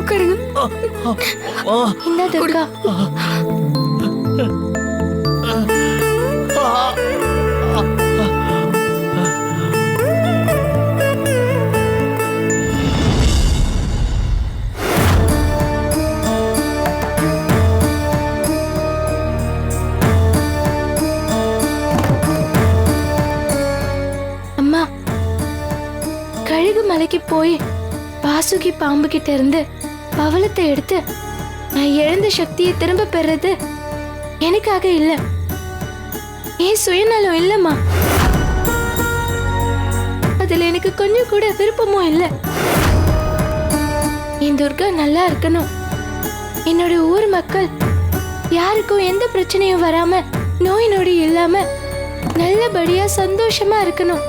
உட்காருங்க. இந்த துர்கா அம்மா, கழுகு மலைக்கு போய் வாசுகி பாம்பு கிட்ட இருந்து பவளத்தை எடுத்து நான் இழந்த சக்தியை திரும்ப பெறது எனக்காக இல்ல, ஏன் சுயநலம் இல்லம்மா. அதுல எனக்கு கொஞ்சம் கூட விருப்பமும் இல்ல. என் துர்கா நல்லா இருக்கணும், என்னோட ஊர் மக்கள் யாருக்கும் எந்த பிரச்சனையும் வராம நோய் நொடி இல்லாம நல்லபடியா சந்தோஷமா இருக்கணும்.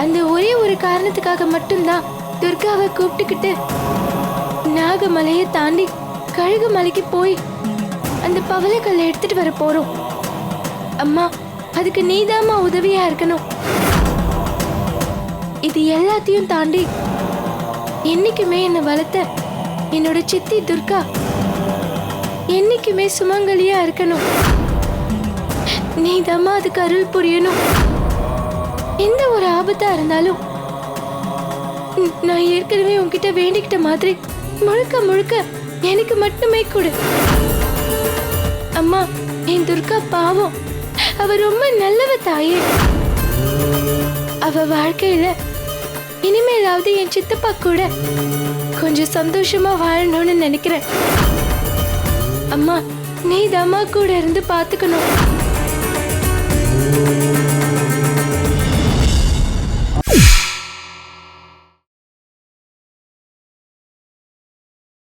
அந்த ஒரே ஒரு காரணத்துக்காக மட்டும்தான் துர்காவை கூப்பிட்டுக்கிட்டு நாகமலையை தாண்டி கழுகு மலைக்கு போய் அந்த பவளக்கல்லை எடுத்துட்டு வர போறோம். அம்மா, அதுக்கு நீதாம்மா உதவியா இருக்கணும். இது எல்லாத்தையும் தாண்டி என்னைக்குமே என்னை வளர்த்த என்னோட சித்தி துர்கா என்னைக்குமே சுமங்கலியா இருக்கணும். நீதாம்மா அதுக்கு அருள் புரியணும். எந்த ஒரு ஆபத்தா இருந்தாலும் நான் ஏற்கனவே உன்கிட்ட வேண்டிக்கிட்ட மாதிரி முழுக்க முழுக்க எனக்கு மட்டுமே கொடு. அம்மா, என் துர்கா பாவம், அவ ரொம்ப நல்லவ தாயே. அவ வாழ்க்கையில இனிமேலாவது என் சித்தப்பா கூட கொஞ்சம் சந்தோஷமா வாழணும்னு நினைக்கிறேன். அம்மா, நீ தாம்மா கூட இருந்து பாத்துக்கணும்.